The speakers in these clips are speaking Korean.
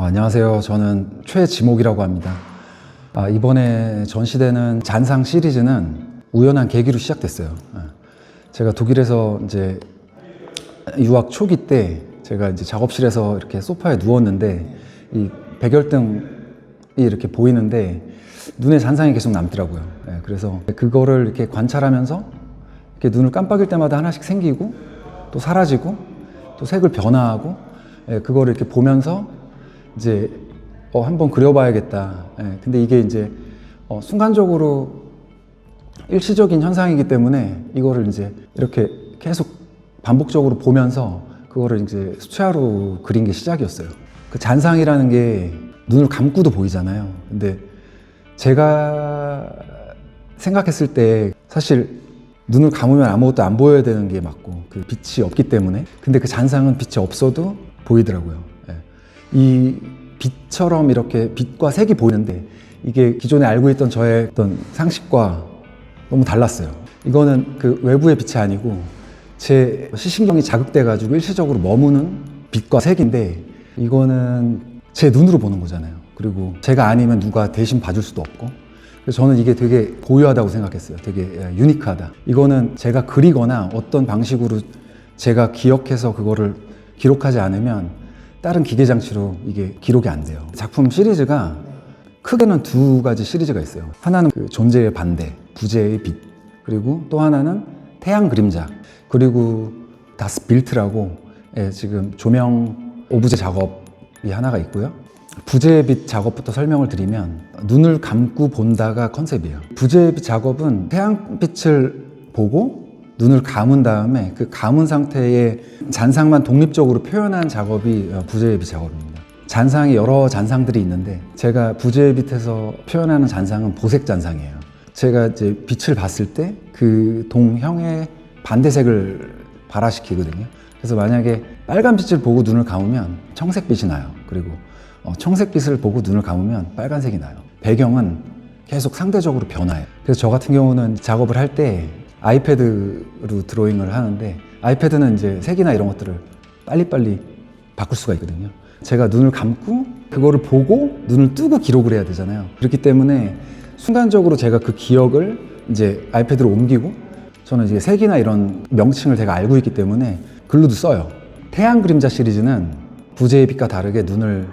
안녕하세요. 저는 최지목이라고 합니다. 이번에 전시되는 잔상 시리즈는 우연한 계기로 시작됐어요. 제가 독일에서 이제 유학 초기 때 제가 이제 작업실에서 이렇게 소파에 누웠는데 이 백열등이 이렇게 보이는데 눈에 잔상이 계속 남더라고요. 그래서 그거를 이렇게 관찰하면서 이렇게 눈을 깜빡일 때마다 하나씩 생기고 또 사라지고 또 색을 변화하고 그거를 이렇게 보면서 이제 한번 그려봐야겠다. 근데 이게 이제 순간적으로 일시적인 현상이기 때문에 이거를 이제 이렇게 계속 반복적으로 보면서 그거를 이제 수채화로 그린 게 시작이었어요. 그 잔상이라는 게 눈을 감고도 보이잖아요. 근데 제가 생각했을 때 사실 눈을 감으면 아무것도 안 보여야 되는 게 맞고 그 빛이 없기 때문에, 근데 그 잔상은 빛이 없어도 보이더라고요. 이 빛처럼 이렇게 빛과 색이 보이는데 이게 기존에 알고 있던 저의 어떤 상식과 너무 달랐어요. 이거는 그 외부의 빛이 아니고 제 시신경이 자극돼 가지고 일시적으로 머무는 빛과 색인데, 이거는 제 눈으로 보는 거잖아요. 그리고 제가 아니면 누가 대신 봐줄 수도 없고, 그래서 저는 이게 되게 고유하다고 생각했어요. 되게 유니크하다. 이거는 제가 그리거나 어떤 방식으로 제가 기억해서 그거를 기록하지 않으면 다른 기계 장치로 이게 기록이 안 돼요. 작품 시리즈가 크게는 두 가지 시리즈가 있어요. 하나는 그 존재의 반대, 부재의 빛, 그리고 또 하나는 태양 그림자, 그리고 다스 빌트라고 지금 조명 오브제 작업이 하나가 있고요. 부재의 빛 작업부터 설명을 드리면, 눈을 감고 본다가 컨셉이에요. 부재의 빛 작업은 태양빛을 보고 눈을 감은 다음에 그 감은 상태의 잔상만 독립적으로 표현한 작업이 부재의 빛 작업입니다. 잔상이 여러 잔상들이 있는데 제가 부재의 빛에서 표현하는 잔상은 보색 잔상이에요. 제가 이제 빛을 봤을 때 그 동형의 반대색을 발화시키거든요. 그래서 만약에 빨간 빛을 보고 눈을 감으면 청색빛이 나요. 그리고 청색빛을 보고 눈을 감으면 빨간색이 나요. 배경은 계속 상대적으로 변화해요. 그래서 저 같은 경우는 작업을 할 때 아이패드로 드로잉을 하는데, 아이패드는 이제 색이나 이런 것들을 빨리빨리 바꿀 수가 있거든요. 제가 눈을 감고 그거를 보고 눈을 뜨고 기록을 해야 되잖아요. 그렇기 때문에 순간적으로 제가 그 기억을 이제 아이패드로 옮기고, 저는 이제 색이나 이런 명칭을 제가 알고 있기 때문에 글로도 써요. 태양 그림자 시리즈는 부재의 빛과 다르게 눈을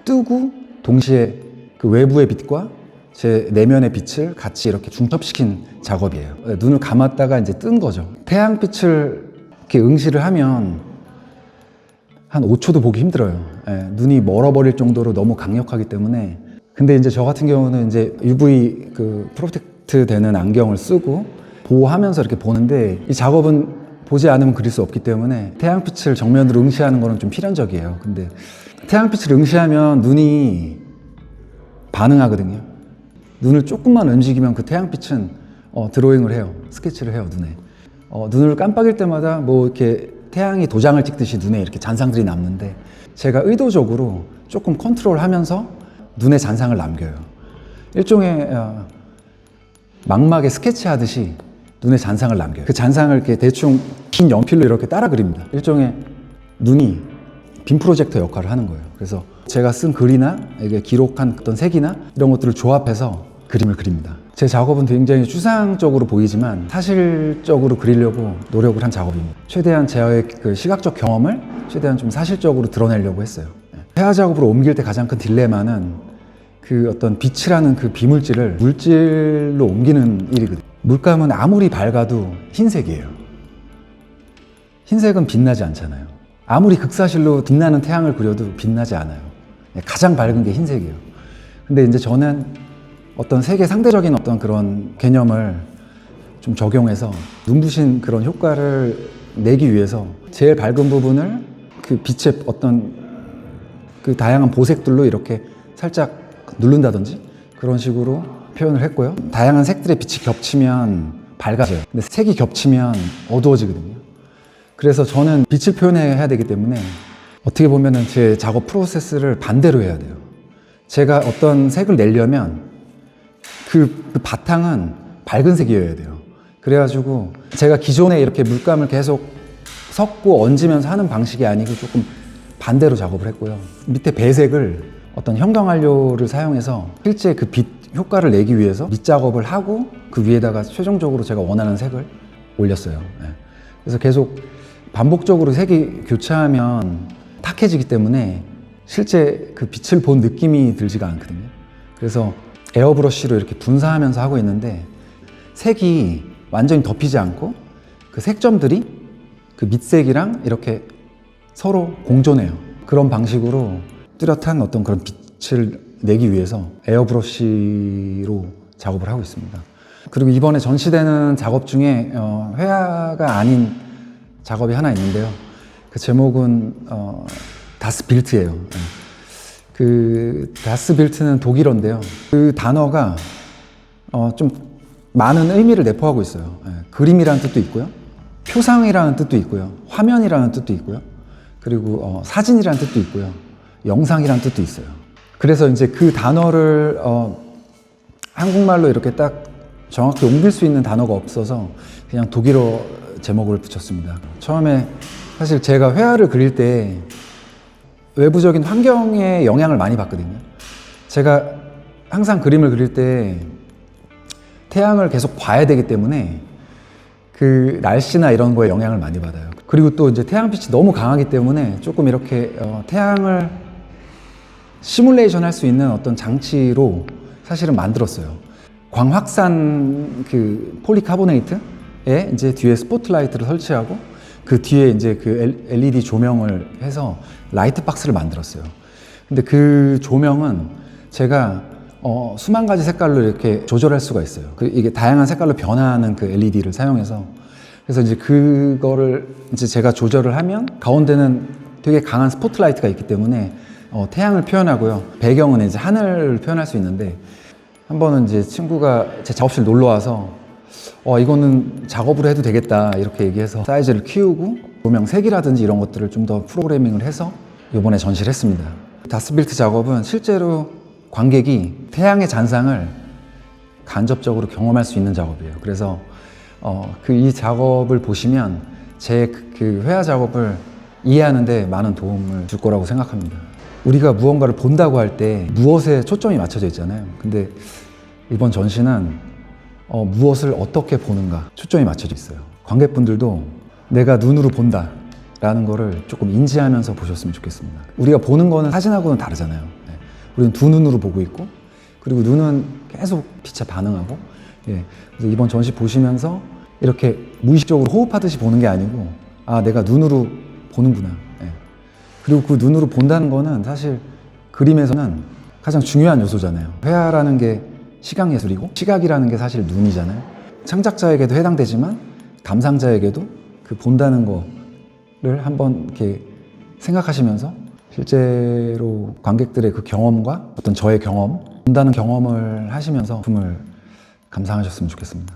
뜨고 동시에 그 외부의 빛과 제 내면의 빛을 같이 이렇게 중첩시킨 작업이에요. 눈을 감았다가 이제 뜬 거죠. 태양빛을 이렇게 응시를 하면 한 5초도 보기 힘들어요. 눈이 멀어버릴 정도로 너무 강력하기 때문에. 근데 이제 저 같은 경우는 이제 UV 그 프로텍트 되는 안경을 쓰고 보호하면서 이렇게 보는데, 이 작업은 보지 않으면 그릴 수 없기 때문에 태양빛을 정면으로 응시하는 거는 좀 필연적이에요. 근데 태양빛을 응시하면 눈이 반응하거든요. 눈을 조금만 움직이면 그 태양빛은 드로잉을 해요. 스케치를 해요, 눈에. 눈을 깜빡일 때마다 뭐 이렇게 태양이 도장을 찍듯이 눈에 이렇게 잔상들이 남는데, 제가 의도적으로 조금 컨트롤하면서 눈에 잔상을 남겨요. 일종의 망막에 스케치하듯이 눈에 잔상을 남겨요. 그 잔상을 이렇게 대충 긴 연필로 이렇게 따라 그립니다. 일종의 눈이 빔 프로젝터 역할을 하는 거예요. 그래서 제가 쓴 글이나 이게 기록한 어떤 색이나 이런 것들을 조합해서 그림을 그립니다. 제 작업은 굉장히 추상적으로 보이지만 사실적으로 그리려고 노력을 한 작업입니다. 최대한 제의 그 시각적 경험을 최대한 좀 사실적으로 드러내려고 했어요. 회화 작업으로 옮길 때 가장 큰 딜레마는 그 어떤 빛이라는 그 비물질을 물질로 옮기는 일이거든요. 물감은 아무리 밝아도 흰색이에요. 흰색은 빛나지 않잖아요. 아무리 극사실로 빛나는 태양을 그려도 빛나지 않아요. 가장 밝은 게 흰색이에요. 근데 이제 저는 어떤 색의 상대적인 어떤 그런 개념을 좀 적용해서 눈부신 그런 효과를 내기 위해서 제일 밝은 부분을 그 빛의 어떤 그 다양한 보색들로 이렇게 살짝 누른다든지 그런 식으로 표현을 했고요. 다양한 색들의 빛이 겹치면 밝아져요. 근데 색이 겹치면 어두워지거든요. 그래서 저는 빛을 표현해야 되기 때문에 어떻게 보면은 제 작업 프로세스를 반대로 해야 돼요. 제가 어떤 색을 내려면 그 바탕은 밝은 색이어야 돼요. 그래가지고 제가 기존에 이렇게 물감을 계속 섞고 얹으면서 하는 방식이 아니고 조금 반대로 작업을 했고요. 밑에 배색을 어떤 형광안료를 사용해서 실제 그 빛 효과를 내기 위해서 밑작업을 하고 그 위에다가 최종적으로 제가 원하는 색을 올렸어요. 네. 그래서 계속 반복적으로 색이 교차하면 탁해지기 때문에 실제 그 빛을 본 느낌이 들지가 않거든요. 그래서 에어브러쉬로 이렇게 분사하면서 하고 있는데 색이 완전히 덮이지 않고 그 색점들이 그 밑색이랑 이렇게 서로 공존해요. 그런 방식으로 뚜렷한 어떤 그런 빛을 내기 위해서 에어브러쉬로 작업을 하고 있습니다. 그리고 이번에 전시되는 작업 중에 회화가 아닌 작업이 하나 있는데요. 그 제목은 다스빌트예요. 그 다스빌트는 독일어인데요. 그 단어가 좀 많은 의미를 내포하고 있어요. 그림이라는 뜻도 있고요. 표상이라는 뜻도 있고요. 화면이라는 뜻도 있고요. 그리고 사진이라는 뜻도 있고요. 영상이라는 뜻도 있어요. 그래서 이제 그 단어를 한국말로 이렇게 딱 정확히 옮길 수 있는 단어가 없어서 그냥 독일어 제목을 붙였습니다. 처음에 사실 제가 회화를 그릴 때 외부적인 환경에 영향을 많이 받거든요. 제가 항상 그림을 그릴 때 태양을 계속 봐야 되기 때문에 그 날씨나 이런 거에 영향을 많이 받아요. 그리고 또 이제 태양빛이 너무 강하기 때문에 조금 이렇게 태양을 시뮬레이션 할 수 있는 어떤 장치로 사실은 만들었어요. 광확산 그 폴리카보네이트에 이제 뒤에 스포트라이트를 설치하고 그 뒤에 이제 그 LED 조명을 해서 라이트 박스를 만들었어요. 근데 그 조명은 제가 수만 가지 색깔로 이렇게 조절할 수가 있어요. 이게 다양한 색깔로 변화하는 그 LED를 사용해서 그래서 이제 그거를 이제 제가 조절을 하면 가운데는 되게 강한 스포트라이트가 있기 때문에 태양을 표현하고요. 배경은 이제 하늘을 표현할 수 있는데 한 번은 이제 친구가 제 작업실 놀러 와서 이거는 작업으로 해도 되겠다 이렇게 얘기해서 사이즈를 키우고 조명 색이라든지 이런 것들을 좀 더 프로그래밍을 해서 이번에 전시를 했습니다. 다스빌트 작업은 실제로 관객이 태양의 잔상을 간접적으로 경험할 수 있는 작업이에요. 그래서 이 작업을 보시면 제 그 회화 작업을 이해하는 데 많은 도움을 줄 거라고 생각합니다. 우리가 무언가를 본다고 할 때 무엇에 초점이 맞춰져 있잖아요. 근데 이번 전시는 무엇을 어떻게 보는가 초점이 맞춰져 있어요. 관객분들도 내가 눈으로 본다 라는 거를 조금 인지하면서 보셨으면 좋겠습니다. 우리가 보는 거는 사진하고는 다르잖아요. 우리는 두 눈으로 보고 있고 그리고 눈은 계속 빛에 반응하고 그래서 이번 전시 보시면서 이렇게 무의식적으로 호흡하듯이 보는 게 아니고 내가 눈으로 보는구나. 그리고 그 눈으로 본다는 거는 사실 그림에서는 가장 중요한 요소잖아요. 회화라는 게 시각예술이고 시각이라는 게 사실 눈이잖아요. 창작자에게도 해당되지만 감상자에게도 그 본다는 거를 한번 이렇게 생각하시면서 실제로 관객들의 그 경험과 어떤 저의 경험, 본다는 경험을 하시면서 작품을 감상하셨으면 좋겠습니다.